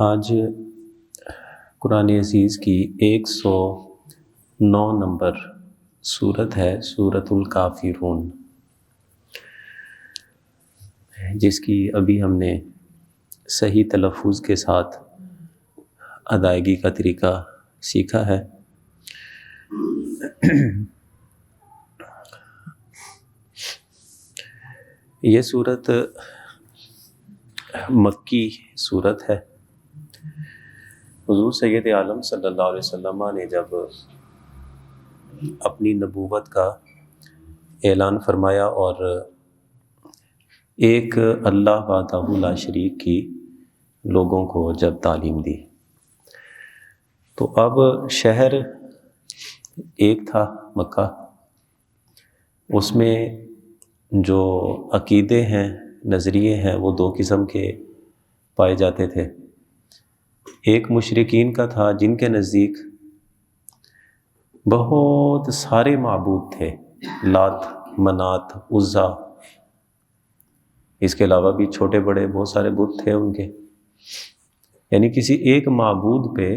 آج قرآن عزیز کی 109 نمبر سورت ہے سورۃ الکافرون، جس کی ابھی ہم نے صحیح تلفظ کے ساتھ ادائیگی کا طریقہ سیکھا ہے۔ یہ سورت مکی سورت ہے۔ حضور سید عالم صلی اللہ علیہ وسلم نے جب اپنی نبوت کا اعلان فرمایا اور ایک اللہ وحدہ لا شریک کی لوگوں کو جب تعلیم دی، تو اب شہر ایک تھا مکہ، اس میں جو عقیدے ہیں، نظریے ہیں، وہ دو قسم کے پائے جاتے تھے۔ ایک مشرکین کا تھا جن کے نزدیک بہت سارے معبود تھے، لات، منات، عزا، اس کے علاوہ بھی چھوٹے بڑے بہت سارے بت تھے ان کے، یعنی کسی ایک معبود پہ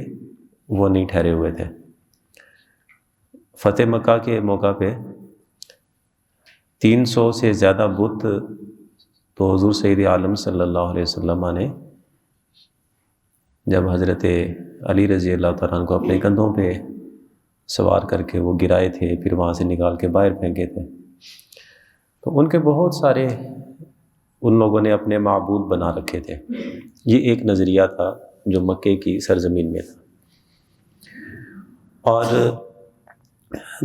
وہ نہیں ٹھہرے ہوئے تھے۔ فتح مکہ کے موقع پہ 300 سے زیادہ بت تو حضور سید عالم صلی اللہ علیہ وسلم نے جب حضرت علی رضی اللہ تعالیٰ عنہ کو اپنے کندھوں پہ سوار کر کے وہ گرائے تھے، پھر وہاں سے نکال کے باہر پھینکے تھے، تو ان کے بہت سارے ان لوگوں نے اپنے معبود بنا رکھے تھے۔ یہ ایک نظریہ تھا جو مکے کی سرزمین میں تھا۔ اور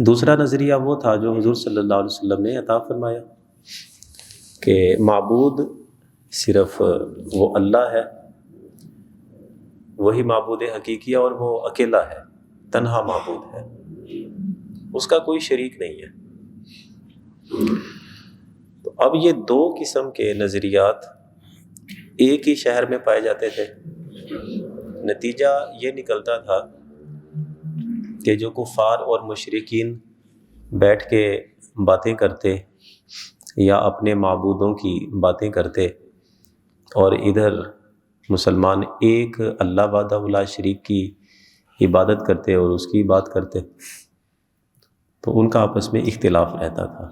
دوسرا نظریہ وہ تھا جو حضور صلی اللہ علیہ وسلم نے عطا فرمایا کہ معبود صرف وہ اللہ ہے، وہی معبود حقیقی ہے، اور وہ اکیلا ہے، تنہا معبود ہے، اس کا کوئی شریک نہیں ہے۔ تو اب یہ دو قسم کے نظریات ایک ہی شہر میں پائے جاتے تھے۔ نتیجہ یہ نکلتا تھا کہ جو کفار اور مشرکین بیٹھ کے باتیں کرتے یا اپنے معبودوں کی باتیں کرتے، اور ادھر مسلمان ایک اللہ وحدہ لا شریک کی عبادت کرتے اور اس کی بات کرتے، تو ان کا آپس میں اختلاف رہتا تھا۔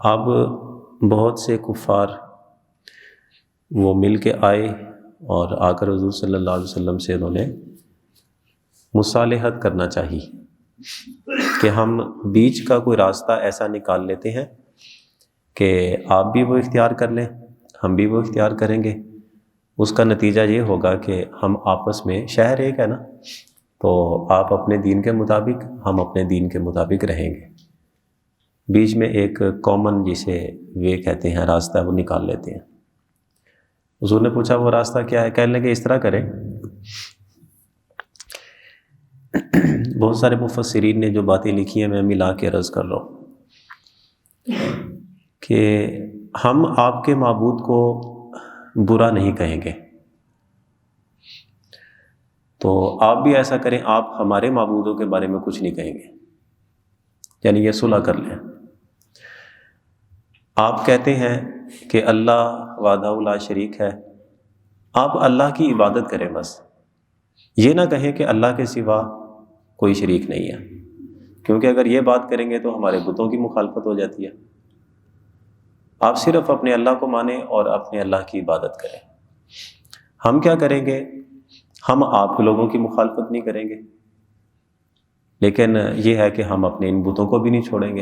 اب بہت سے کفار وہ مل کے آئے اور آ کر حضور صلی اللہ علیہ وسلم سے انہوں نے مصالحت کرنا چاہی کہ ہم بیچ کا کوئی راستہ ایسا نکال لیتے ہیں کہ آپ بھی وہ اختیار کر لیں، ہم بھی وہ اختیار کریں گے۔ اس کا نتیجہ یہ ہوگا کہ ہم آپس میں، شہر ایک ہے نا، تو آپ اپنے دین کے مطابق، ہم اپنے دین کے مطابق رہیں گے، بیچ میں ایک کامن جسے وے کہتے ہیں، راستہ وہ نکال لیتے ہیں۔ حضور نے پوچھا وہ راستہ کیا ہے؟ کہنے لگے اس طرح کریں، بہت سارے مفسرین نے جو باتیں لکھی ہیں میں ملا کے عرض کر رہا ہوں کہ ہم آپ کے معبود کو برا نہیں کہیں گے، تو آپ بھی ایسا کریں، آپ ہمارے معبودوں کے بارے میں کچھ نہیں کہیں گے، یعنی یہ صلح کر لیں۔ آپ کہتے ہیں کہ اللہ وحدہ لا شریک ہے، آپ اللہ کی عبادت کریں، بس یہ نہ کہیں کہ اللہ کے سوا کوئی شریک نہیں ہے، کیونکہ اگر یہ بات کریں گے تو ہمارے بتوں کی مخالفت ہو جاتی ہے۔ آپ صرف اپنے اللہ کو مانیں اور اپنے اللہ کی عبادت کریں۔ ہم کیا کریں گے؟ ہم آپ کے لوگوں کی مخالفت نہیں کریں گے، لیکن یہ ہے کہ ہم اپنے ان بتوں کو بھی نہیں چھوڑیں گے۔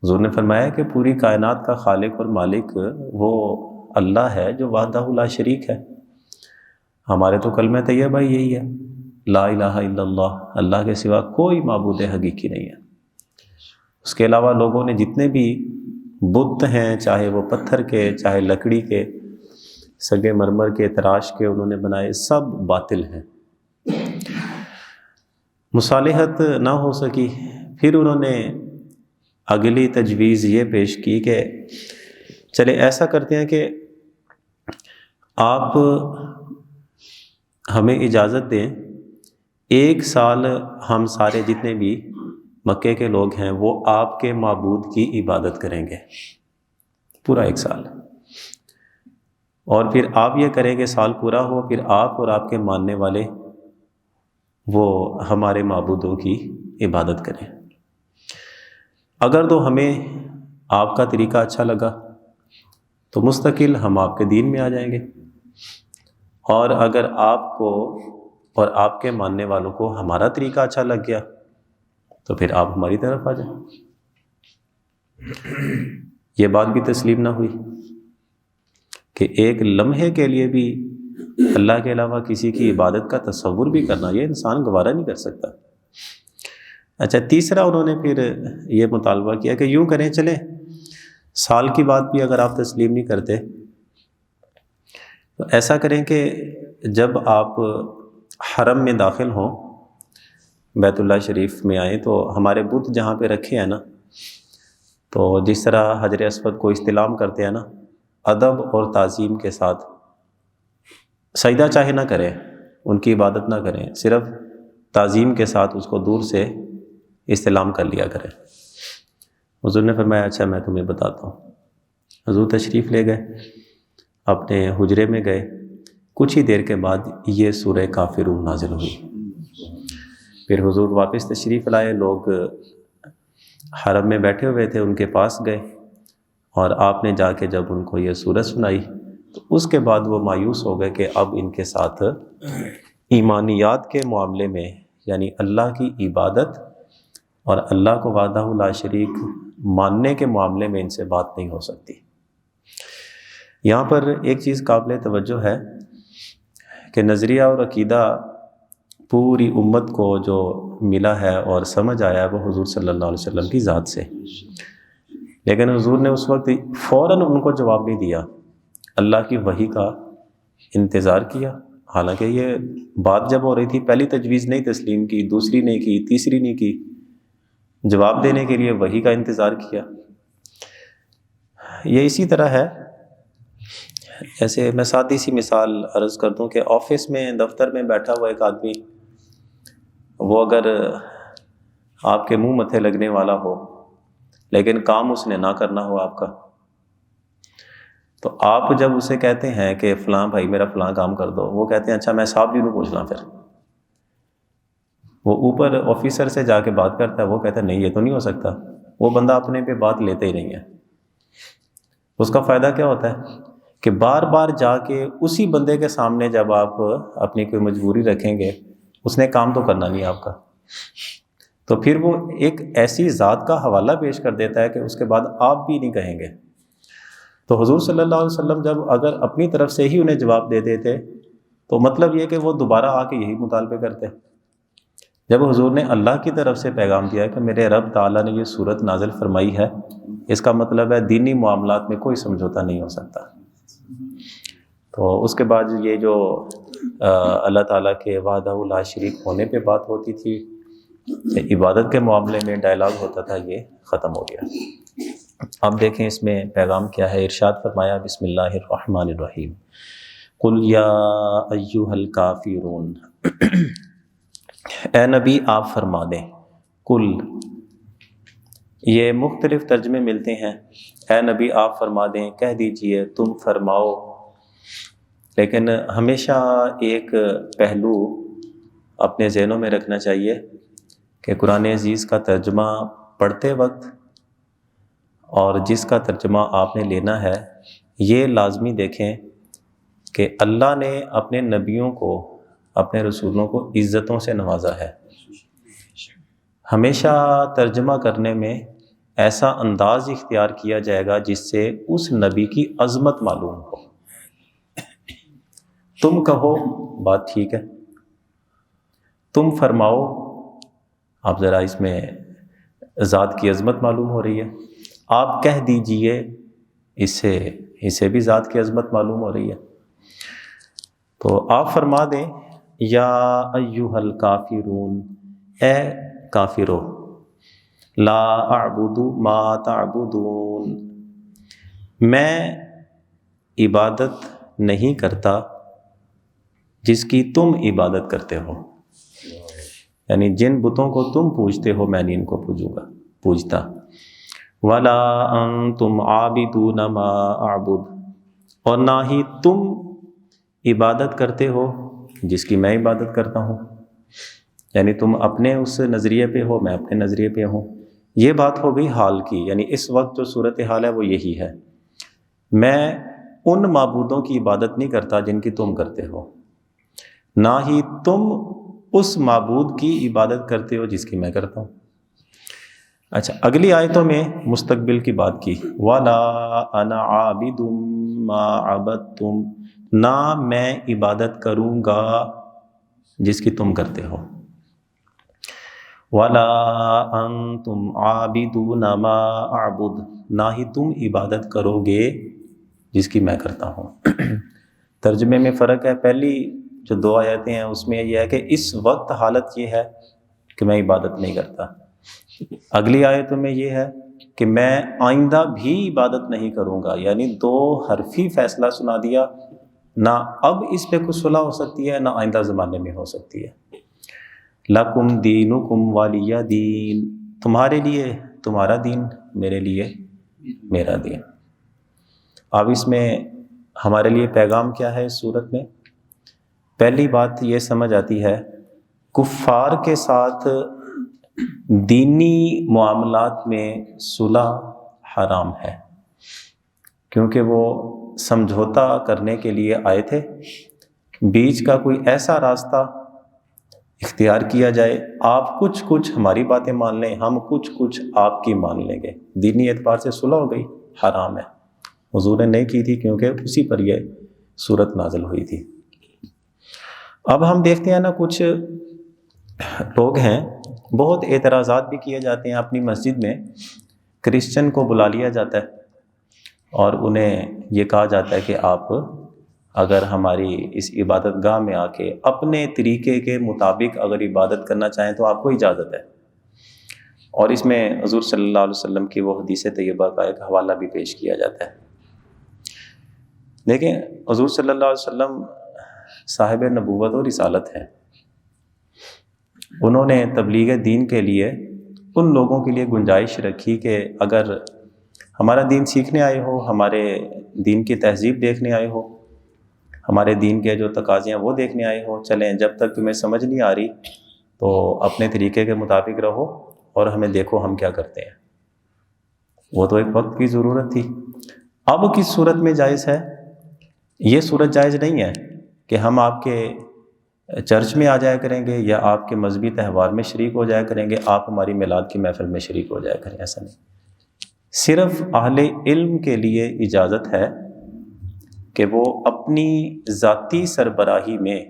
حضور نے فرمایا کہ پوری کائنات کا خالق اور مالک وہ اللہ ہے جو وحدہ لا شریک ہے۔ ہمارے تو کلمہ طیبہ یہی ہے، لا الہ الا اللہ، اللہ کے سوا کوئی معبود حقیقی نہیں ہے۔ اس کے علاوہ لوگوں نے جتنے بھی بت ہیں، چاہے وہ پتھر کے، چاہے لکڑی کے، سگے مرمر کے، تراش کے انہوں نے بنائے، سب باطل ہیں۔ مصالحت نہ ہو سکی، پھر انہوں نے اگلی تجویز یہ پیش کی کہ چلے ایسا کرتے ہیں کہ آپ ہمیں اجازت دیں، 1 سال ہم سارے جتنے بھی مکے کے لوگ ہیں وہ آپ کے معبود کی عبادت کریں گے، پورا 1 سال۔ اور پھر آپ یہ کریں کہ سال پورا ہو، پھر آپ اور آپ کے ماننے والے وہ ہمارے معبودوں کی عبادت کریں۔ اگر تو ہمیں آپ کا طریقہ اچھا لگا تو مستقل ہم آپ کے دین میں آ جائیں گے، اور اگر آپ کو اور آپ کے ماننے والوں کو ہمارا طریقہ اچھا لگ گیا تو پھر آپ ہماری طرف آ جائیں۔ یہ بات بھی تسلیم نہ ہوئی کہ ایک لمحے کے لیے بھی اللہ کے علاوہ کسی کی عبادت کا تصور بھی کرنا، یہ انسان گوارا نہیں کر سکتا۔ اچھا، تیسرا انہوں نے پھر یہ مطالبہ کیا کہ یوں کریں، چلیں سال کی بات بھی اگر آپ تسلیم نہیں کرتے تو ایسا کریں کہ جب آپ حرم میں داخل ہوں، بیت اللہ شریف میں آئیں، تو ہمارے بت جہاں پہ رکھے ہیں نا، تو جس طرح حجر اسود کو استلام کرتے ہیں نا، ادب اور تعظیم کے ساتھ سجدہ چاہے نہ کریں، ان کی عبادت نہ کریں، صرف تعظیم کے ساتھ اس کو دور سے استلام کر لیا کریں۔ حضور نے فرمایا اچھا میں تمہیں بتاتا ہوں۔ حضور تشریف لے گئے، اپنے حجرے میں گئے، کچھ ہی دیر کے بعد یہ سورہ کافرون نازل ہوئی۔ پھر حضور واپس تشریف لائے، لوگ حرم میں بیٹھے ہوئے تھے، ان کے پاس گئے، اور آپ نے جا کے جب ان کو یہ سورت سنائی تو اس کے بعد وہ مایوس ہو گئے کہ اب ان کے ساتھ ایمانیات کے معاملے میں، یعنی اللہ کی عبادت اور اللہ کو وحدہ لا شریک ماننے کے معاملے میں ان سے بات نہیں ہو سکتی۔ یہاں پر ایک چیز قابل توجہ ہے کہ نظریہ اور عقیدہ پوری امت کو جو ملا ہے اور سمجھ آیا ہے وہ حضور صلی اللہ علیہ وسلم کی ذات سے، لیکن حضور نے اس وقت فوراً ان کو جواب نہیں دیا، اللہ کی وحی کا انتظار کیا۔ حالانکہ یہ بات جب ہو رہی تھی، پہلی تجویز نہیں تسلیم کی، دوسری نہیں کی، تیسری نہیں کی، جواب دینے کے لیے وحی کا انتظار کیا۔ یہ اسی طرح ہے، ایسے میں سادی سی مثال عرض کر دوں کہ آفس میں، دفتر میں بیٹھا ہوا ایک آدمی، وہ اگر آپ کے منہ متھے لگنے والا ہو لیکن کام اس نے نہ کرنا ہو آپ کا، تو آپ جب اسے کہتے ہیں کہ فلاں بھائی میرا فلاں کام کر دو، وہ کہتے ہیں اچھا میں صاحب جی کو پوچھ لاں، پھر وہ اوپر آفیسر سے جا کے بات کرتا ہے، وہ کہتا ہے نہیں یہ تو نہیں ہو سکتا، وہ بندہ اپنے پہ بات لیتے ہی نہیں ہے۔ اس کا فائدہ کیا ہوتا ہے کہ بار بار جا کے اسی بندے کے سامنے جب آپ اپنی کوئی مجبوری رکھیں گے، اس نے کام تو کرنا نہیں آپ کا، تو پھر وہ ایک ایسی ذات کا حوالہ پیش کر دیتا ہے کہ اس کے بعد آپ بھی نہیں کہیں گے۔ تو حضور صلی اللہ علیہ وسلم جب اگر اپنی طرف سے ہی انہیں جواب دے دیتے تو مطلب یہ کہ وہ دوبارہ آ کے یہی مطالبے کرتے۔ جب حضور نے اللہ کی طرف سے پیغام دیا کہ میرے رب تعالیٰ نے یہ صورت نازل فرمائی ہے، اس کا مطلب ہے دینی معاملات میں کوئی سمجھوتا نہیں ہو سکتا۔ تو اس کے بعد یہ جو اللہ تعالیٰ کے وحدہ لا شریک ہونے پہ بات ہوتی تھی، عبادت کے معاملے میں ڈائلاگ ہوتا تھا، یہ ختم ہو گیا۔ اب دیکھیں اس میں پیغام کیا ہے۔ ارشاد فرمایا بسم اللہ الرحمن الرحیم، قل یا ایھا الکافرون، اے نبی آپ فرما دیں، قل، یہ مختلف ترجمے ملتے ہیں، اے نبی آپ فرما دیں، کہہ دیجئے، تم فرماؤ، لیکن ہمیشہ ایک پہلو اپنے ذہنوں میں رکھنا چاہیے کہ قرآن عزیز کا ترجمہ پڑھتے وقت اور جس کا ترجمہ آپ نے لینا ہے، یہ لازمی دیکھیں کہ اللہ نے اپنے نبیوں کو، اپنے رسولوں کو عزتوں سے نوازا ہے۔ ہمیشہ ترجمہ کرنے میں ایسا انداز اختیار کیا جائے گا جس سے اس نبی کی عظمت معلوم ہو۔ تم کہو، بات ٹھیک ہے، تم فرماؤ، آپ ذرا اس میں ذات کی عظمت معلوم ہو رہی ہے، آپ کہہ دیجئے، اس سے بھی ذات کی عظمت معلوم ہو رہی ہے۔ تو آپ فرما دیں یا ایھا الکافرون، اے کافرو، لا اعبد ما تعبدون، میں عبادت نہیں کرتا جس کی تم عبادت کرتے ہو، یعنی جن بتوں کو تم پوجتے ہو میں نہیں ان کو پوجتا۔ وَلَا أَنْتُمْ عَابِدُونَ مَا أَعْبُدُ، اور نہ ہی تم عبادت کرتے ہو جس کی میں عبادت کرتا ہوں. یعنی تم اپنے اس نظریے پہ ہو، میں اپنے نظریے پہ ہوں. یہ بات ہو گئی حال کی، یعنی اس وقت جو صورتحال ہے وہ یہی ہے. میں ان معبودوں کی عبادت نہیں کرتا جن کی تم کرتے ہو، نہ ہی تم اس معبود کی عبادت کرتے ہو جس کی میں کرتا ہوں. اچھا، اگلی آیتوں میں مستقبل کی بات کی. وَلَا أَنَا عَابِدٌ مَا عَبَدتُّمْ، نہ میں عبادت کروں گا جس کی تم کرتے ہو. وَلَا أَنْتُمْ عَابِدُونَ مَا أَعْبُدُ، نہ ہی تم عبادت کرو گے جس کی میں کرتا ہوں. ترجمے میں فرق ہے. پہلی جو 2 آیتیں ہیں اس میں یہ ہے کہ اس وقت حالت یہ ہے کہ میں عبادت نہیں کرتا. اگلی آیتوں میں یہ ہے کہ میں آئندہ بھی عبادت نہیں کروں گا. یعنی 2 حرفی فیصلہ سنا دیا، نہ اب اس پہ کچھ صلح ہو سکتی ہے، نہ آئندہ زمانے میں ہو سکتی ہے. لَكُمْ دِينُكُمْ وَلِيَ دِين، تمہارے لیے تمہارا دین، میرے لیے میرا دین. اب اس میں ہمارے لیے پیغام کیا ہے اس صورت میں؟ پہلی بات یہ سمجھ آتی ہے کفار کے ساتھ دینی معاملات میں صلح حرام ہے، کیونکہ وہ سمجھوتا کرنے کے لیے آئے تھے. بیچ کا کوئی ایسا راستہ اختیار کیا جائے، آپ کچھ ہماری باتیں مان لیں، ہم کچھ آپ کی مان لیں گے. دینی اعتبار سے صلح ہو گئی، حرام ہے. حضور نے نہیں کی تھی کیونکہ اسی پر یہ صورت نازل ہوئی تھی. اب ہم دیکھتے ہیں نا، کچھ لوگ ہیں، بہت اعتراضات بھی کیے جاتے ہیں. اپنی مسجد میں کرسچن کو بلا لیا جاتا ہے اور انہیں یہ کہا جاتا ہے کہ آپ اگر ہماری اس عبادت گاہ میں آ کے اپنے طریقے کے مطابق اگر عبادت کرنا چاہیں تو آپ کو اجازت ہے. اور اس میں حضور صلی اللہ علیہ وسلم کی وہ حدیث طیبہ کا ایک حوالہ بھی پیش کیا جاتا ہے. دیکھیں، حضور صلی اللہ علیہ وسلم صاحب نبوت اور رسالت ہیں. انہوں نے تبلیغ دین کے لیے ان لوگوں کے لیے گنجائش رکھی کہ اگر ہمارا دین سیکھنے آئے ہو، ہمارے دین کی تہذیب دیکھنے آئے ہو، ہمارے دین کے جو تقاضے ہیں وہ دیکھنے آئے ہو، چلیں جب تک تمہیں سمجھ نہیں آ رہی تو اپنے طریقے کے مطابق رہو اور ہمیں دیکھو ہم کیا کرتے ہیں. وہ تو ایک وقت کی ضرورت تھی. اب کس صورت میں جائز ہے؟ یہ صورت جائز نہیں ہے کہ ہم آپ کے چرچ میں آ جایا کریں گے یا آپ کے مذہبی تہوار میں شریک ہو جایا کریں گے، آپ ہماری میلاد کی محفل میں شریک ہو جایا کریں. ایسا نہیں. صرف اہل علم کے لیے اجازت ہے کہ وہ اپنی ذاتی سربراہی میں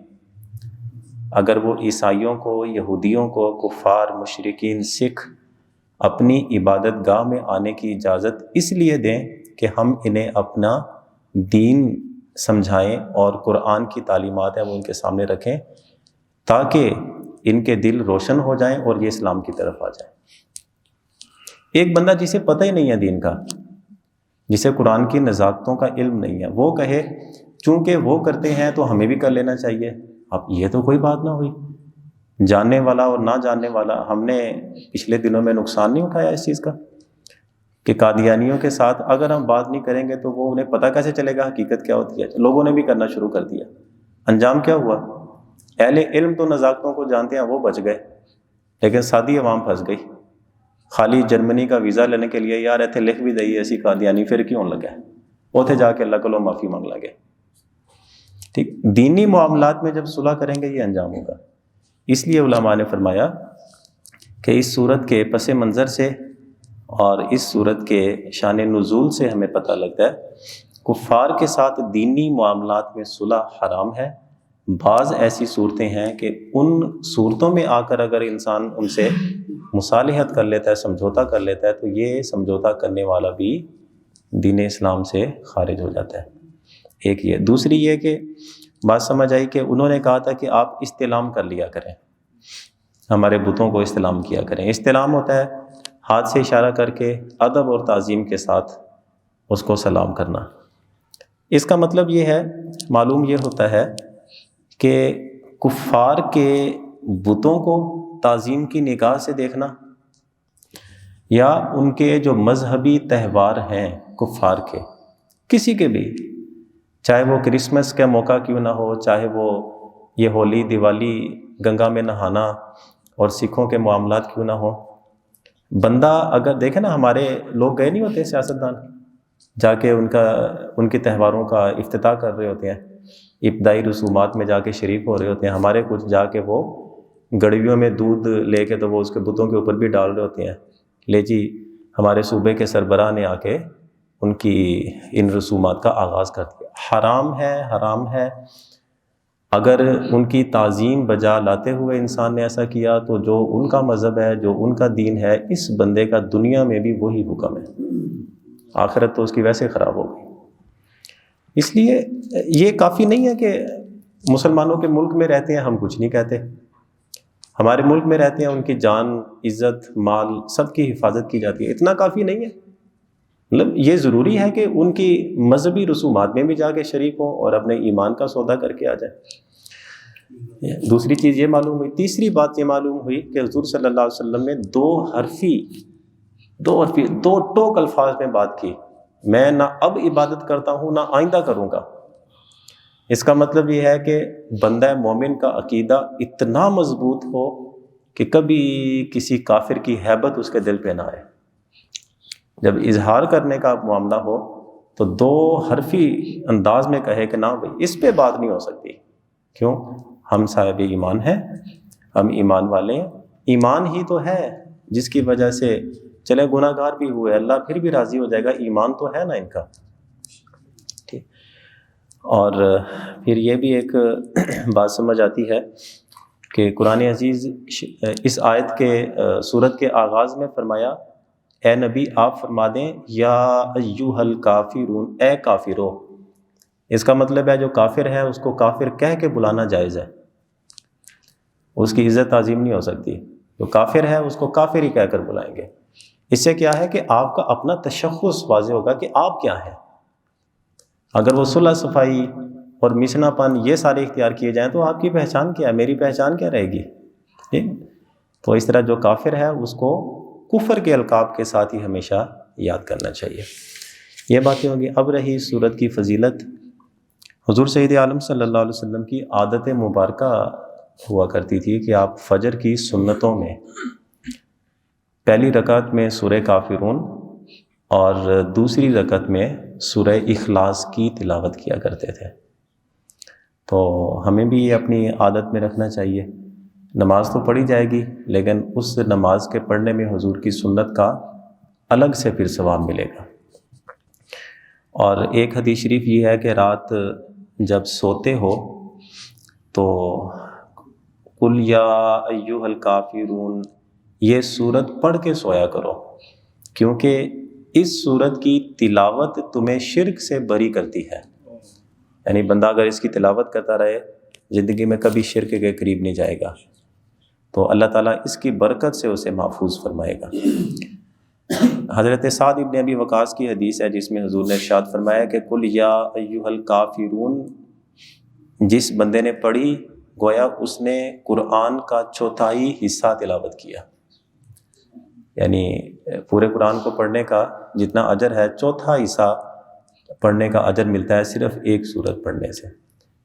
اگر وہ عیسائیوں کو، یہودیوں کو، کفار، مشرکین، سکھ اپنی عبادت گاہ میں آنے کی اجازت اس لیے دیں کہ ہم انہیں اپنا دین سمجھائیں اور قرآن کی تعلیمات ہیں وہ ان کے سامنے رکھیں تاکہ ان کے دل روشن ہو جائیں اور یہ اسلام کی طرف آ جائیں. ایک بندہ جسے پتہ ہی نہیں ہے دین کا، جسے قرآن کی نزاکتوں کا علم نہیں ہے، وہ کہے چونکہ وہ کرتے ہیں تو ہمیں بھی کر لینا چاہیے. اب یہ تو کوئی بات نہ ہوئی. جاننے والا اور نہ جاننے والا، ہم نے پچھلے دنوں میں نقصان نہیں اٹھایا اس چیز کا کہ قادیانیوں کے ساتھ اگر ہم بات نہیں کریں گے تو وہ انہیں پتہ کیسے چلے گا حقیقت کیا ہوتی ہے. لوگوں نے بھی کرنا شروع کر دیا. انجام کیا ہوا؟ اہل علم تو نزاکتوں کو جانتے ہیں، وہ بچ گئے، لیکن سادی عوام پھنس گئی. خالی جرمنی کا ویزا لینے کے لیے یار ایتھے لکھ بھی دئیے ایسی قادیانی، پھر کیوں لگا ہے؟ اوتھے جا کے اللہ کو معافی مانگ لگے. ٹھیک، دینی معاملات میں جب صلح کریں گے یہ انجام ہوگا. اس لیے علماء نے فرمایا کہ اس صورت کے پس منظر سے اور اس صورت کے شان نزول سے ہمیں پتہ لگتا ہے کفار کے ساتھ دینی معاملات میں صلح حرام ہے. بعض ایسی صورتیں ہیں کہ ان صورتوں میں آ کر اگر انسان ان سے مصالحت کر لیتا ہے، سمجھوتا کر لیتا ہے، تو یہ سمجھوتا کرنے والا بھی دین اسلام سے خارج ہو جاتا ہے. ایک یہ. دوسری یہ کہ بات سمجھ آئی کہ انہوں نے کہا تھا کہ آپ استلام کر لیا کریں، ہمارے بتوں کو استلام کیا کریں. استلام ہوتا ہے ہاتھ سے اشارہ کر کے ادب اور تعظیم کے ساتھ اس کو سلام کرنا. اس کا مطلب یہ ہے، معلوم یہ ہوتا ہے کہ کفار کے بتوں کو تعظیم کی نگاہ سے دیکھنا یا ان کے جو مذہبی تہوار ہیں کفار کے، کسی کے بھی، چاہے وہ کرسمس کا موقع کیوں نہ ہو، چاہے وہ یہ ہولی دیوالی گنگا میں نہانا اور سکھوں کے معاملات کیوں نہ ہوں. بندہ اگر دیکھیں نا، ہمارے لوگ گئے نہیں ہوتے سیاستدان، جا کے ان کے تہواروں کا افتتاح کر رہے ہوتے ہیں، ابتدائی رسومات میں جا کے شریک ہو رہے ہوتے ہیں. ہمارے کچھ جا کے وہ گڑویوں میں دودھ لے کے تو وہ اس کے بتوں کے اوپر بھی ڈال رہے ہوتے ہیں. لے جی، ہمارے صوبے کے سربراہ نے آ کے ان کی ان رسومات کا آغاز کر دیا. حرام ہے، حرام ہے. اگر ان کی تعظیم بجا لاتے ہوئے انسان نے ایسا کیا تو جو ان کا مذہب ہے، جو ان کا دین ہے، اس بندے کا دنیا میں بھی وہی حکم ہے، آخرت تو اس کی ویسے خراب ہو گئی. اس لیے یہ کافی نہیں ہے کہ مسلمانوں کے ملک میں رہتے ہیں ہم کچھ نہیں کہتے. ہمارے ملک میں رہتے ہیں، ان کی جان، عزت، مال سب کی حفاظت کی جاتی ہے. اتنا کافی نہیں ہے. مطلب یہ ضروری ہے کہ ان کی مذہبی رسومات میں بھی جا کے شریک ہوں اور اپنے ایمان کا سودا کر کے آ جائیں. دوسری چیز یہ معلوم ہوئی. تیسری بات یہ معلوم ہوئی کہ حضور صلی اللہ علیہ وسلم نے دو ٹوک الفاظ میں بات کی. میں نہ اب عبادت کرتا ہوں نہ آئندہ کروں گا. اس کا مطلب یہ ہے کہ بندہ مومن کا عقیدہ اتنا مضبوط ہو کہ کبھی کسی کافر کی ہیبت اس کے دل پہ نہ آئے. جب اظہار کرنے کا معاملہ ہو تو دو حرفی انداز میں کہے کہ نہ بھائی اس پہ بات نہیں ہو سکتی. کیوں؟ ہم صاحب ایمان ہیں، ہم ایمان والے ہیں. ایمان ہی تو ہے جس کی وجہ سے چلے گناہ گار بھی ہوئے اللہ پھر بھی راضی ہو جائے گا. ایمان تو ہے نا ان کا. ٹھیک. اور پھر یہ بھی ایک بات سمجھ آتی ہے کہ قرآن عزیز اس آیت کے سورت کے آغاز میں فرمایا، اے نبی آپ فرما دیں یا ایھا الکافرون، اے کافرو. اس کا مطلب ہے جو کافر ہے اس کو کافر کہہ کے بلانا جائز ہے، اس کی عزت تعظیم نہیں ہو سکتی. جو کافر ہے اس کو کافر ہی کہہ کر بلائیں گے. اس سے کیا ہے کہ آپ کا اپنا تشخص واضح ہوگا کہ آپ کیا ہیں. اگر وہ صلح صفائی اور مسنا پن یہ سارے اختیار کیے جائیں تو آپ کی پہچان کیا ہے، میری پہچان کیا رہے گی. ٹھیک. تو اس طرح جو کافر ہے اس کو کفر کے القاب کے ساتھ ہی ہمیشہ یاد کرنا چاہیے. یہ باتیں ہوگی. اب رہی سورت کی فضیلت. حضور سید عالم صلی اللہ علیہ وسلم کی عادت مبارکہ ہوا کرتی تھی کہ آپ فجر کی سنتوں میں پہلی رکعت میں سورہ کافرون اور دوسری رکعت میں سورہ اخلاص کی تلاوت کیا کرتے تھے. تو ہمیں بھی یہ اپنی عادت میں رکھنا چاہیے. نماز تو پڑھی جائے گی لیکن اس نماز کے پڑھنے میں حضور کی سنت کا الگ سے پھر ثواب ملے گا. اور ایک حدیث شریف یہ ہے کہ رات جب سوتے ہو تو قل یا ایھا الکافرون یہ سورت پڑھ کے سویا کرو، کیونکہ اس سورت کی تلاوت تمہیں شرک سے بری کرتی ہے. یعنی بندہ اگر اس کی تلاوت کرتا رہے زندگی میں کبھی شرک کے قریب نہیں جائے گا، تو اللہ تعالیٰ اس کی برکت سے اسے محفوظ فرمائے گا. حضرت سعد ابن ابی وقاص کی حدیث ہے جس میں حضور نے ارشاد فرمایا کہ قل یا ایھا الکافرون جس بندے نے پڑھی گویا اس نے قرآن کا چوتھائی حصہ تلاوت کیا. یعنی پورے قرآن کو پڑھنے کا جتنا اجر ہے چوتھا حصہ پڑھنے کا اجر ملتا ہے صرف ایک سورت پڑھنے سے.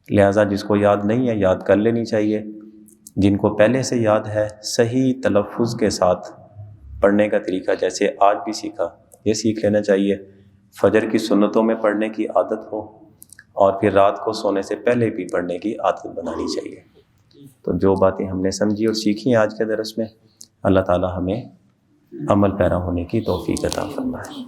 لہٰذا جس کو یاد نہیں ہے یاد کر لینی چاہیے. جن کو پہلے سے یاد ہے صحیح تلفظ کے ساتھ پڑھنے کا طریقہ جیسے آج بھی سیکھا یہ سیکھ لینا چاہیے. فجر کی سنتوں میں پڑھنے کی عادت ہو اور پھر رات کو سونے سے پہلے بھی پڑھنے کی عادت بنانی چاہیے. تو جو باتیں ہم نے سمجھی اور سیکھی آج کے درس میں، اللہ تعالی ہمیں عمل پیرا ہونے کی توفیق عطا فرمائے.